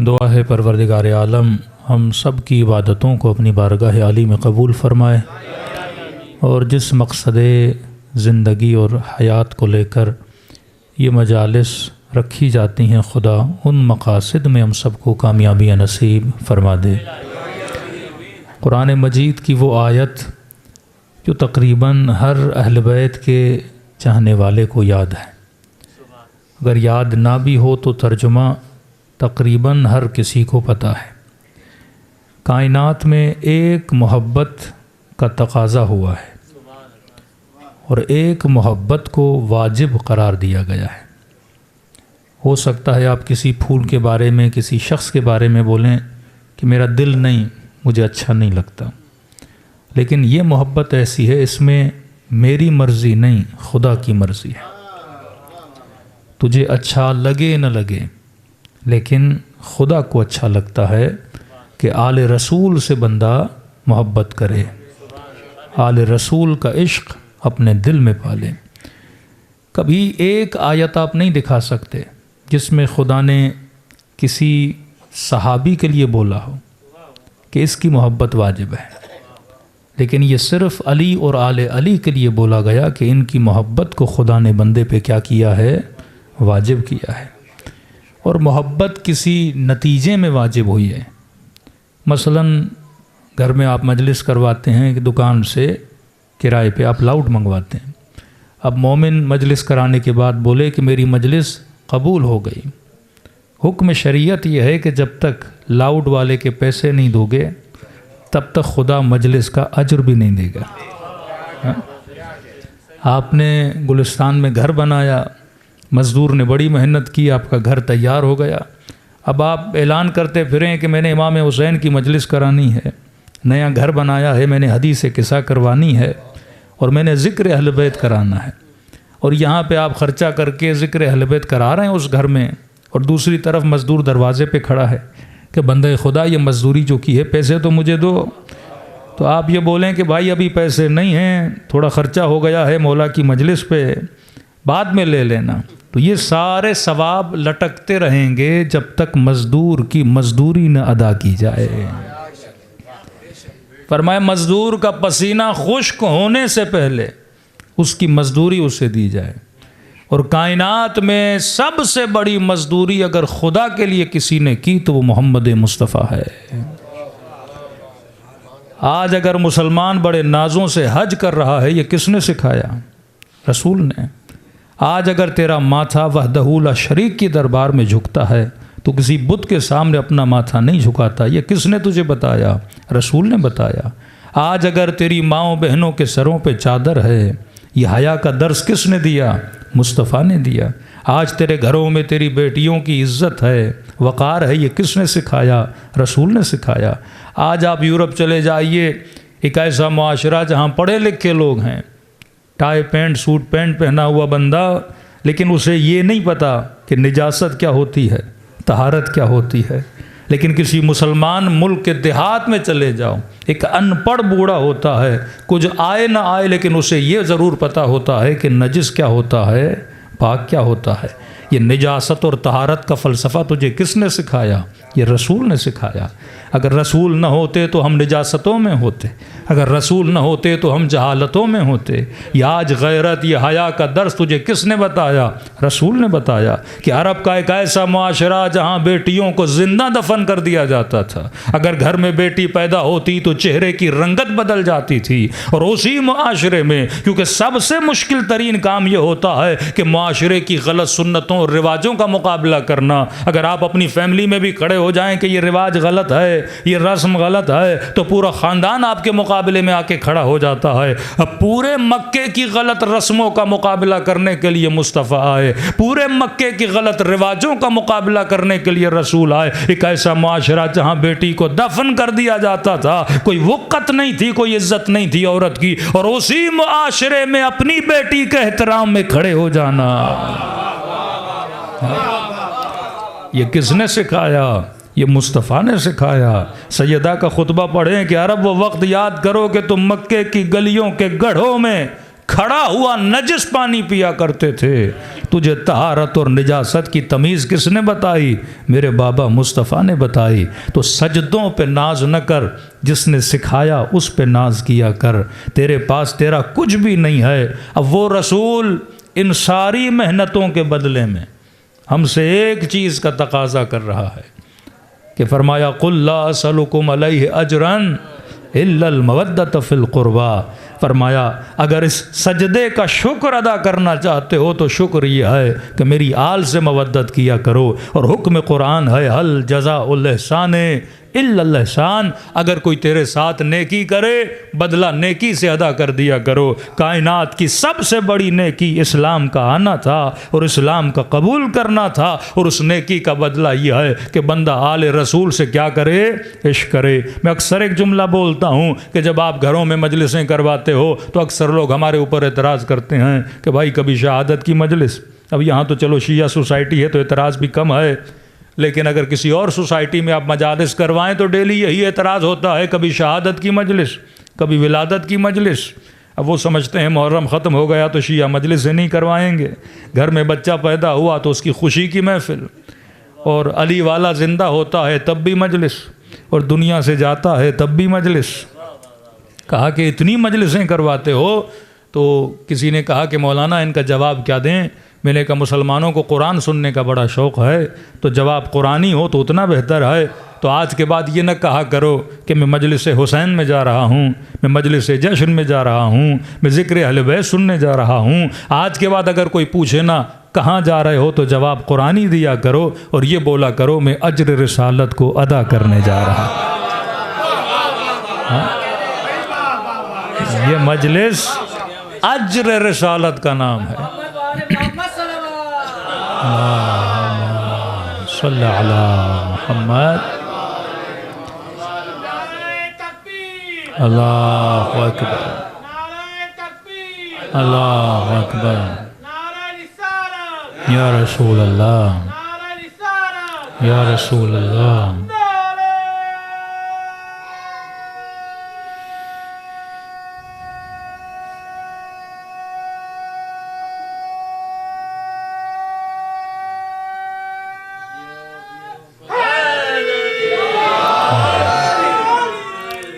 دعا ہے پروردگار عالم ہم سب کی عبادتوں کو اپنی بارگاہ عالی میں قبول فرمائے، اور جس مقصد زندگی اور حیات کو لے کر یہ مجالس رکھی جاتی ہیں، خدا ان مقاصد میں ہم سب کو کامیابیاں نصیب فرما دے۔ قرآن مجید کی وہ آیت جو تقریباً ہر اہل بیت کے چاہنے والے کو یاد ہے، اگر یاد نہ بھی ہو تو ترجمہ تقریباً ہر کسی کو پتہ ہے۔ کائنات میں ایک محبت کا تقاضا ہوا ہے اور ایک محبت کو واجب قرار دیا گیا ہے۔ ہو سکتا ہے آپ کسی پھول کے بارے میں، کسی شخص کے بارے میں بولیں کہ میرا دل نہیں، مجھے اچھا نہیں لگتا، لیکن یہ محبت ایسی ہے، اس میں میری مرضی نہیں، خدا کی مرضی ہے۔ تجھے اچھا لگے نہ لگے، لیکن خدا کو اچھا لگتا ہے کہ آل رسول سے بندہ محبت کرے، آل رسول کا عشق اپنے دل میں پالے۔ کبھی ایک آیت آپ نہیں دکھا سکتے جس میں خدا نے کسی صحابی کے لیے بولا ہو کہ اس کی محبت واجب ہے، لیکن یہ صرف علی اور آل علی کے لیے بولا گیا کہ ان کی محبت کو خدا نے بندے پہ کیا کیا ہے؟ واجب کیا ہے۔ اور محبت کسی نتیجے میں واجب ہوئی ہے۔ مثلا گھر میں آپ مجلس کرواتے ہیں کہ دکان سے کرائے پہ آپ لاؤڈ منگواتے ہیں، اب مومن مجلس کرانے کے بعد بولے کہ میری مجلس قبول ہو گئی، حکم شریعت یہ ہے کہ جب تک لاؤڈ والے کے پیسے نہیں دو گے تب تک خدا مجلس کا اجر بھی نہیں دے گا۔ آپ نے گلستان میں گھر بنایا، مزدور نے بڑی محنت کی، آپ کا گھر تیار ہو گیا، اب آپ اعلان کرتے پھریں کہ میں نے امام حسین کی مجلس کرانی ہے، نیا گھر بنایا ہے، میں نے حدیث قصہ کروانی ہے، اور میں نے ذکر اہل بیت کرانا ہے، اور یہاں پہ آپ خرچہ کر کے ذکر اہل بیت کرا رہے ہیں اس گھر میں، اور دوسری طرف مزدور دروازے پہ کھڑا ہے کہ بندہ خدا یہ مزدوری جو کی ہے پیسے تو مجھے دو، تو آپ یہ بولیں کہ بھائی ابھی پیسے نہیں ہیں، تھوڑا خرچہ ہو گیا ہے مولا کی مجلس پہ، بعد میں لے لینا، تو یہ سارے ثواب لٹکتے رہیں گے جب تک مزدور کی مزدوری نہ ادا کی جائے۔ فرمایا مزدور کا پسینہ خشک ہونے سے پہلے اس کی مزدوری اسے دی جائے، اور کائنات میں سب سے بڑی مزدوری اگر خدا کے لیے کسی نے کی تو وہ محمد مصطفیٰ ہے۔ آج اگر مسلمان بڑے نازوں سے حج کر رہا ہے، یہ کس نے سکھایا؟ رسول نے۔ آج اگر تیرا ماتھا وحدہ لا شریک کی دربار میں جھکتا ہے تو کسی بت کے سامنے اپنا ماتھا نہیں جھکاتا، یہ کس نے تجھے بتایا؟ رسول نے بتایا۔ آج اگر تیری ماؤں بہنوں کے سروں پہ چادر ہے، یہ حیا کا درس کس نے دیا؟ مصطفیٰ نے دیا۔ آج تیرے گھروں میں تیری بیٹیوں کی عزت ہے، وقار ہے، یہ کس نے سکھایا؟ رسول نے سکھایا۔ آج آپ یورپ چلے جائیے، ایک ایسا معاشرہ جہاں پڑھے لکھے لوگ ہیں، ٹائی پینٹ سوٹ پینٹ پہنا ہوا بندہ، لیکن اسے یہ نہیں پتا کہ نجاست کیا ہوتی ہے، طہارت کیا ہوتی ہے۔ لیکن کسی مسلمان ملک کے دیہات میں چلے جاؤ، ایک ان پڑھ بوڑھا ہوتا ہے، کچھ آئے نہ آئے لیکن اسے یہ ضرور پتا ہوتا ہے کہ نجس کیا ہوتا ہے، پاک کیا ہوتا ہے۔ یہ نجاست اور طہارت کا فلسفہ تجھے کس نے سکھایا؟ یہ رسول نے سکھایا۔ اگر رسول نہ ہوتے تو ہم نجاستوں میں ہوتے، اگر رسول نہ ہوتے تو ہم جہالتوں میں ہوتے۔ یہ آج غیرت، یہ حیا کا درس تجھے کس نے بتایا؟ رسول نے بتایا کہ عرب کا ایک ایسا معاشرہ جہاں بیٹیوں کو زندہ دفن کر دیا جاتا تھا، اگر گھر میں بیٹی پیدا ہوتی تو چہرے کی رنگت بدل جاتی تھی، اور اسی معاشرے میں کیونکہ سب سے مشکل ترین کام یہ ہوتا ہے کہ معاشرے کی غلط سنتوں اور رواجوں کا مقابلہ کرنا، اگر آپ اپنی فیملی میں بھی کھڑے ہو جائیں کہ یہ رواج غلط ہے، یہ رسم غلط ہے، تو پورا خاندان آپ کے مقابلے میں آ کے کھڑا ہو جاتا ہے۔ اب پورے مکے کی غلط رسموں کا مقابلہ کرنے کے لیے مصطفیٰ آئے، پورے مکے کی غلط رواجوں کا مقابلہ کرنے کے لیے رسول آئے۔ ایک ایسا معاشرہ جہاں بیٹی کو دفن کر دیا جاتا تھا، کوئی وقت نہیں تھی، کوئی عزت نہیں تھی عورت کی، اور اسی معاشرے میں اپنی بیٹی کے احترام میں کھڑے ہو جانا، یہ کس نے سکھایا؟ یہ مصطفیٰ نے سکھایا۔ سیدہ کا خطبہ پڑھیں کہ عرب وہ وقت یاد کرو کہ تم مکے کی گلیوں کے گڑھوں میں کھڑا ہوا نجس پانی پیا کرتے تھے، تجھے طہارت اور نجاست کی تمیز کس نے بتائی؟ میرے بابا مصطفیٰ نے بتائی۔ تو سجدوں پہ ناز نہ کر، جس نے سکھایا اس پہ ناز کیا کر۔ تیرے پاس تیرا کچھ بھی نہیں ہے، اب وہ رسول ان ساری محنتوں کے بدلے میں ہم سے ایک چیز کا تقاضا کر رہا ہے کہ فرمایا قُلْ لَا أَسْأَلُكُمْ عَلَيْهِ أَجْرًا إِلَّا الْمَوَدَّةَ فِي الْقُرْبَى۔ فرمایا اگر اس سجدے کا شکر ادا کرنا چاہتے ہو تو شکر یہ ہے کہ میری آل سے مودت کیا کرو، اور حکم قرآن ہے هَلْ جَزَاءُ الْإِحْسَانِ إِلَّا الْإِحْسَانُ، اگر کوئی تیرے ساتھ نیکی کرے بدلہ نیکی سے ادا کر دیا کرو۔ کائنات کی سب سے بڑی نیکی اسلام کا آنا تھا اور اسلام کا قبول کرنا تھا، اور اس نیکی کا بدلہ یہ ہے کہ بندہ آل رسول سے کیا کرے؟ عشق کرے۔ میں اکثر ایک جملہ بولتا ہوں کہ جب آپ گھروں میں مجلسیں کرواتے ہو تو اکثر لوگ ہمارے اوپر اعتراض کرتے ہیں کہ بھائی کبھی شہادت کی مجلس، اب یہاں تو چلو شیعہ سوسائٹی ہے تو اعتراض بھی کم ہے، لیکن اگر کسی اور سوسائٹی میں آپ مجالس کروائیں تو ڈیلی یہی اعتراض ہوتا ہے، کبھی شہادت کی مجلس، کبھی ولادت کی مجلس۔ اب وہ سمجھتے ہیں محرم ختم ہو گیا تو شیعہ مجلس سے نہیں کروائیں گے، گھر میں بچہ پیدا ہوا تو اس کی خوشی کی محفل، اور علی والا زندہ ہوتا ہے تب بھی مجلس، اور دنیا سے جاتا ہے تب بھی مجلس۔ کہا کہ اتنی مجلسیں کرواتے ہو، تو کسی نے کہا کہ مولانا ان کا جواب کیا دیں؟ میں نے کہا مسلمانوں کو قرآن سننے کا بڑا شوق ہے، تو جواب قرآنی ہو تو اتنا بہتر ہے۔ تو آج کے بعد یہ نہ کہا کرو کہ میں مجلس حسین میں جا رہا ہوں، میں مجلس جشن میں جا رہا ہوں، میں ذکر اہل بیت سننے جا رہا ہوں۔ آج کے بعد اگر کوئی پوچھے نا کہاں جا رہے ہو تو جواب قرآنی دیا کرو، اور یہ بولا کرو میں اجر رسالت کو ادا کرنے جا رہا ہوں۔ یہ مجلس اجر رسالت کا نام ہے۔ صلی علی محمد۔ اللہ اکبر، اللہ اکبر، یا رسول اللہ، یا رسول اللہ۔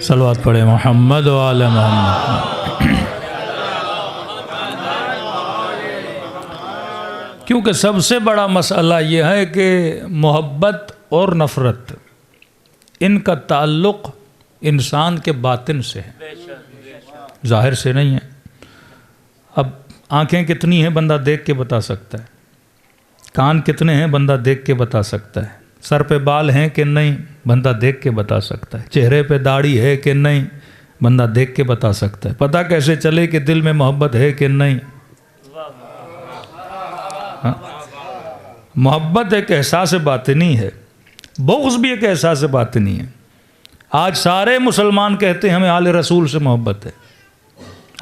صلوات پڑھے محمد و آل محمد۔ کیونکہ سب سے بڑا مسئلہ یہ ہے کہ محبت اور نفرت، ان کا تعلق انسان کے باطن سے ہے، ظاہر سے نہیں ہے۔ اب آنکھیں کتنی ہیں بندہ دیکھ کے بتا سکتا ہے، کان کتنے ہیں بندہ دیکھ کے بتا سکتا ہے، سر پہ بال ہیں کہ نہیں بندہ دیکھ کے بتا سکتا ہے، چہرے پہ داڑھی ہے کہ نہیں بندہ دیکھ کے بتا سکتا ہے۔ پتہ کیسے چلے کہ دل میں محبت ہے کہ نہیں؟ محبت ایک احساس باطنی ہے، بغض بھی ایک احساس باطنی ہے۔ آج سارے مسلمان کہتے ہیں ہمیں آل رسول سے محبت ہے،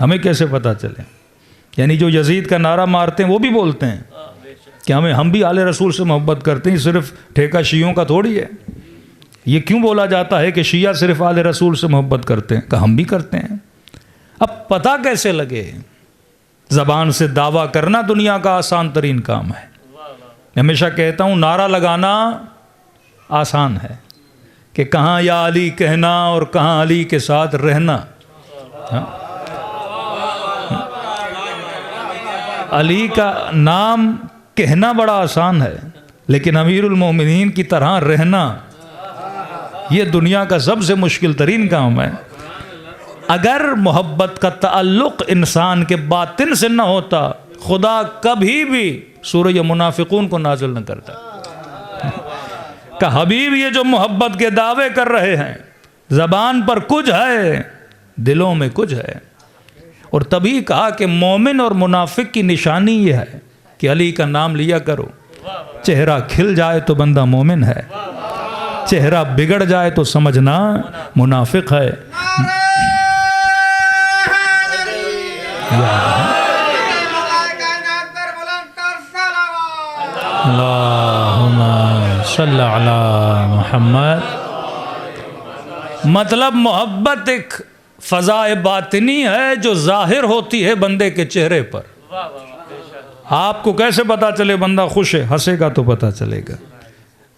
ہمیں کیسے پتہ چلے؟ یعنی جو یزید کا نعرہ مارتے ہیں وہ بھی بولتے ہیں کہ ہم بھی آل رسول سے محبت کرتے ہیں، صرف ٹھیکہ شیعوں کا تھوڑی ہے۔ یہ کیوں بولا جاتا ہے کہ شیعہ صرف آل رسول سے محبت کرتے ہیں؟ کہ ہم بھی کرتے ہیں۔ اب پتہ کیسے لگے؟ زبان سے دعویٰ کرنا دنیا کا آسان ترین کام ہے۔ میں ہمیشہ کہتا ہوں نعرہ لگانا آسان ہے، کہ کہاں یا علی کہنا اور کہاں علی کے ساتھ رہنا۔ علی کا نام کہنا بڑا آسان ہے، لیکن امیر المومنین کی طرح رہنا یہ دنیا کا سب سے مشکل ترین کام ہے۔ اگر محبت کا تعلق انسان کے باطن سے نہ ہوتا، خدا کبھی بھی سورہ منافقون کو نازل نہ کرتا۔ کہ حبیب یہ جو محبت کے دعوے کر رہے ہیں، زبان پر کچھ ہے دلوں میں کچھ ہے۔ اور تبھی کہا کہ مومن اور منافق کی نشانی یہ ہے کہ علی کا نام لیا کرو، چہرہ کھل جائے تو بندہ مومن ہے، چہرہ بگڑ جائے تو سمجھنا منافق ہے۔ اللہم صلی علی محمد۔ مطلب محبت ایک فضا باطنی ہے جو ظاہر ہوتی ہے بندے کے چہرے پر. آپ کو کیسے پتا چلے بندہ خوش ہے؟ ہنسے گا تو پتا چلے گا.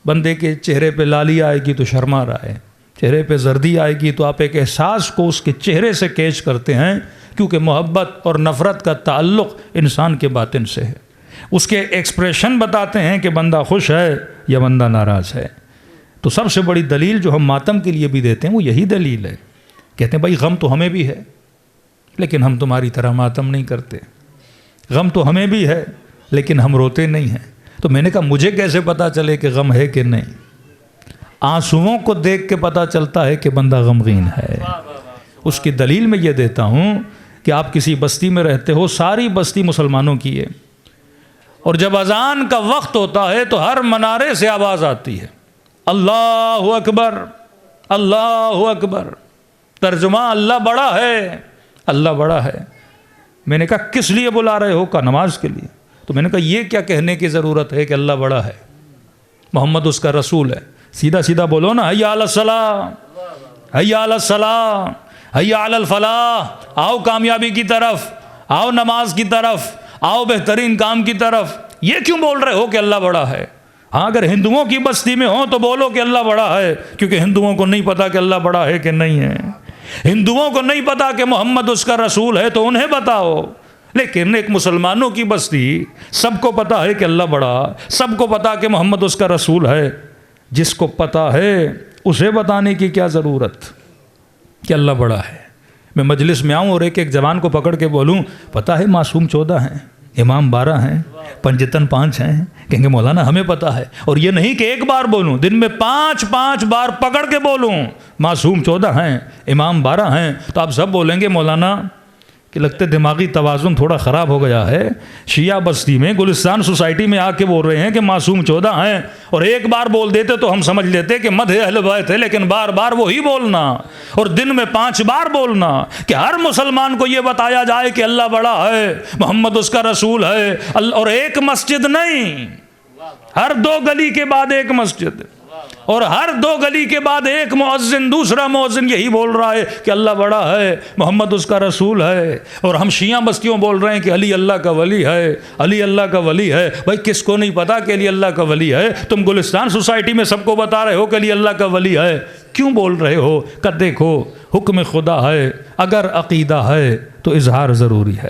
بندے کے چہرے پہ لالی آئے گی تو شرما رہا ہے، چہرے پہ زردی آئے گی تو آپ ایک احساس کو اس کے چہرے سے کیچ کرتے ہیں، کیونکہ محبت اور نفرت کا تعلق انسان کے باطن سے ہے. اس کے ایکسپریشن بتاتے ہیں کہ بندہ خوش ہے یا بندہ ناراض ہے. تو سب سے بڑی دلیل جو ہم ماتم کے لیے بھی دیتے ہیں وہ یہی دلیل ہے. کہتے ہیں بھائی غم تو ہمیں بھی ہے لیکن ہم تمہاری طرح ماتم نہیں کرتے. غم تو ہمیں بھی ہے لیکن ہم روتے نہیں ہیں. تو میں نے کہا مجھے کیسے پتا چلے کہ غم ہے کہ نہیں؟ آنسوؤں کو دیکھ کے پتا چلتا ہے کہ بندہ غمگین ہے. اس کی دلیل میں یہ دیتا ہوں کہ آپ کسی بستی میں رہتے ہو، ساری بستی مسلمانوں کی ہے، اور جب اذان کا وقت ہوتا ہے تو ہر منارے سے آواز آتی ہے اللہ اکبر اللہ اکبر. ترجمہ اللہ بڑا ہے، اللہ بڑا ہے. میں نے کہا کس لیے بلا رہے ہو؟ کہا نماز کے لیے. تو میں نے کہا یہ کیا کہنے کی ضرورت ہے کہ اللہ بڑا ہے؟ محمد اس کا رسول ہے. سیدھا سیدھا بولو نا، حی علی الصلاۃ حی علی الصلاۃ حی علی الفلاح. آؤ کامیابی کی طرف، آؤ نماز کی طرف، آؤ بہترین کام کی طرف. یہ کیوں بول رہے ہو کہ اللہ بڑا ہے؟ ہاں اگر ہندوؤں کی بستی میں ہو تو بولو کہ اللہ بڑا ہے، کیونکہ ہندوؤں کو نہیں پتا کہ اللہ بڑا ہے کہ نہیں ہے. ہندوؤں کو نہیں پتا کہ محمد اس کا رسول ہے تو انہیں بتاؤ. لیکن ایک مسلمانوں کی بستی، سب کو پتا ہے کہ اللہ بڑا، سب کو پتا کہ محمد اس کا رسول ہے. جس کو پتا ہے اسے بتانے کی کیا ضرورت کہ اللہ بڑا ہے؟ میں مجلس میں آؤں اور ایک جوان کو پکڑ کے بولوں پتہ ہے معصوم 14 ہیں، امام 12 ہیں، پنجتن 5 ہیں، کہیں گے مولانا ہمیں پتا ہے. اور یہ نہیں کہ ایک بار بولوں، دن میں 5 بار پکڑ کے بولوں معصوم 14 ہیں، امام 12 ہیں، تو آپ سب بولیں گے مولانا کہ لگتے دماغی توازن تھوڑا خراب ہو گیا ہے. شیعہ بستی میں گلستان سوسائٹی میں آ کے بول رہے ہیں کہ معصوم 14 ہیں، اور ایک بار بول دیتے تو ہم سمجھ لیتے کہ مدح اہل بیت ہے، لیکن بار بار وہی بولنا اور دن میں 5 بار بولنا کہ ہر مسلمان کو یہ بتایا جائے کہ اللہ بڑا ہے، محمد اس کا رسول ہے. اور ایک مسجد نہیں، ہر 2 گلی کے بعد ایک مسجد، اور ہر 2 گلی کے بعد ایک مؤذن، دوسرا مؤذن یہی بول رہا ہے کہ اللہ بڑا ہے، محمد اس کا رسول ہے. اور ہم شیعہ بستیوں بول رہے ہیں کہ علی اللہ کا ولی ہے، علی اللہ کا ولی ہے. بھائی کس کو نہیں پتا کہ علی اللہ کا ولی ہے؟ تم گلستان سوسائٹی میں سب کو بتا رہے ہو کہ علی اللہ کا ولی ہے. کیوں بول رہے ہو؟ کہ دیکھو حکم خدا ہے، اگر عقیدہ ہے تو اظہار ضروری ہے.